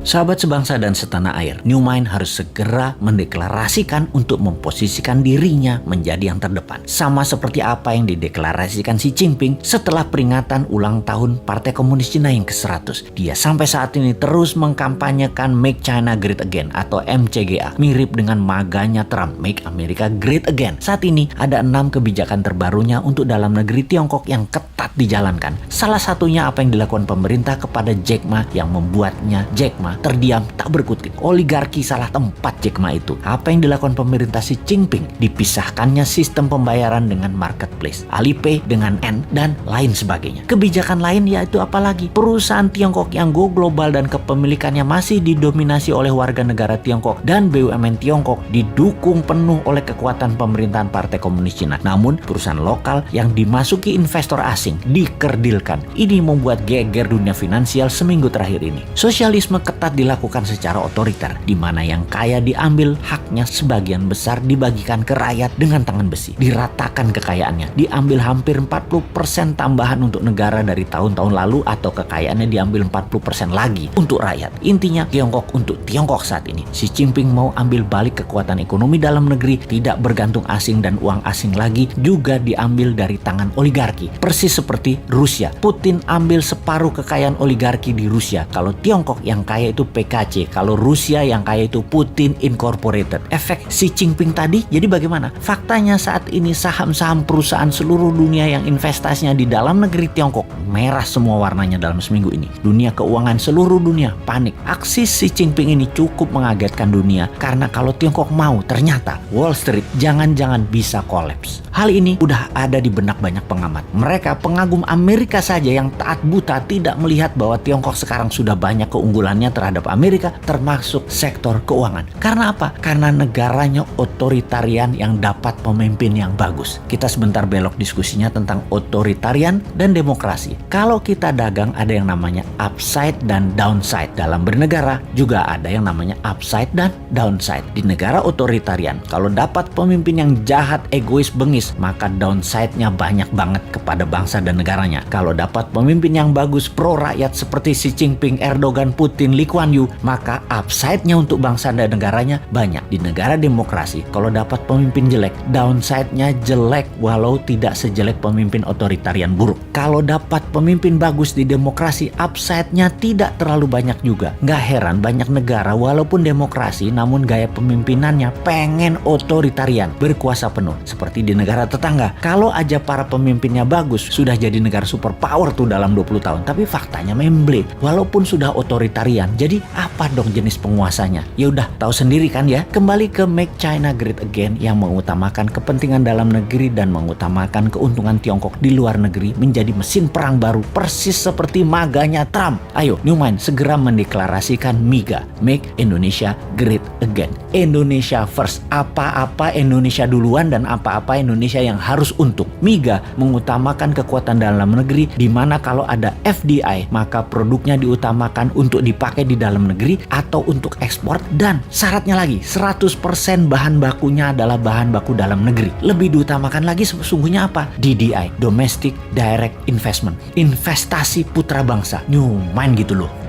Sahabat sebangsa dan setanah air, New Mind harus segera mendeklarasikan untuk memposisikan dirinya menjadi yang terdepan. Sama seperti apa yang dideklarasikan Xi Jinping setelah peringatan ulang tahun Partai Komunis Cina yang ke-100. Dia sampai saat ini terus mengkampanyekan Make China Great Again atau MCGA, mirip dengan maganya Trump, Make America Great Again. Saat ini ada 6 kebijakan terbarunya untuk dalam negeri Tiongkok yang ketat dijalankan. Salah satunya apa yang dilakukan pemerintah kepada Jack Ma yang membuatnya Jack Ma terdiam tak berkutik. Oligarki salah tempat Jack Ma itu. Apa yang dilakukan pemerintah Xi Jinping? Dipisahkannya sistem pembayaran dengan marketplace, Alipay dengan N dan lain sebagainya. Kebijakan lain yaitu apalagi? Perusahaan Tiongkok yang go global dan kepemilikannya masih didominasi oleh warga negara Tiongkok dan BUMN Tiongkok didukung penuh oleh kekuatan pemerintahan Partai Komunis Cina. Namun perusahaan lokal yang dimasuki investor asing dikerdilkan. Ini membuat geger dunia finansial seminggu terakhir ini. Sosialisme ketat dilakukan secara otoriter, di mana yang kaya diambil haknya, sebagian besar dibagikan ke rakyat dengan tangan besi. Diratakan kekayaannya, diambil hampir 40% tambahan untuk negara dari tahun-tahun lalu, atau kekayaannya diambil 40% lagi untuk rakyat. Intinya Tiongkok untuk Tiongkok saat ini. Xi Jinping mau ambil balik kekuatan ekonomi dalam negeri, tidak bergantung asing dan uang asing lagi, juga diambil dari tangan oligarki. Persis seperti Rusia. Putin ambil separuh kekayaan oligarki di Rusia. Kalau Tiongkok yang kaya itu PKC, kalau Rusia yang kaya itu Putin Incorporated. Efek Xi Jinping tadi jadi bagaimana? Faktanya saat ini saham-saham perusahaan seluruh dunia yang investasinya di dalam negeri Tiongkok merah semua warnanya dalam seminggu ini. Dunia keuangan seluruh dunia panik. Aksi Xi Jinping ini cukup mengagetkan dunia, karena kalau Tiongkok mau, ternyata Wall Street jangan-jangan bisa kolaps. Hal ini udah ada di benak banyak pengamat. Mereka pengagum Amerika saja yang taat buta tidak melihat bahwa Tiongkok sekarang sudah banyak keunggulannya terhadap Amerika, termasuk sektor keuangan. Karena apa? Karena negaranya otoritarian yang dapat pemimpin yang bagus. Kita sebentar belok diskusinya tentang otoritarian dan demokrasi. Kalau kita dagang ada yang namanya upside dan downside. Dalam bernegara juga ada yang namanya upside dan downside. Di negara otoritarian, kalau dapat pemimpin yang jahat, egois, bengis, maka downside-nya banyak banget kepada bangsa dan negaranya. Kalau dapat pemimpin yang bagus, pro rakyat seperti Xi Jinping, Erdogan, Putin, Lee Kuan Yew, maka upside-nya untuk bangsa dan negaranya banyak. Di negara demokrasi, kalau dapat pemimpin jelek, downside-nya jelek walau tidak sejelek pemimpin otoritarian buruk. Kalau dapat pemimpin bagus di demokrasi, upside-nya tidak terlalu banyak juga. Nggak heran banyak negara walaupun demokrasi namun gaya pemimpinannya pengen otoritarian, berkuasa penuh. Seperti di negara tetangga, kalau aja para pemimpinnya bagus, sudah jadi negara superpower tuh dalam 20 tahun. Tapi faktanya memble, walaupun sudah otoritarian. Jadi apa dong jenis penguasanya? Ya udah tahu sendiri kan ya. Kembali ke Make China Great Again yang mengutamakan kepentingan dalam negeri dan mengutamakan keuntungan Tiongkok di luar negeri menjadi mesin perang baru, persis seperti maganya Trump. Ayo New Mind segera mendeklarasikan MIGA, Make Indonesia Great Again. Indonesia first. Apa-apa Indonesia duluan dan apa-apa Indonesia yang harus untung. MIGA mengutamakan kekuatan dalam negeri, di mana kalau ada FDI maka produknya diutamakan untuk dipakai di dalam negeri atau untuk ekspor, dan syaratnya lagi 100% bahan bakunya adalah bahan baku dalam negeri. Lebih diutamakan lagi sesungguhnya apa? DDI, Domestic Direct Investment, investasi putra bangsa. New Mind gitu loh.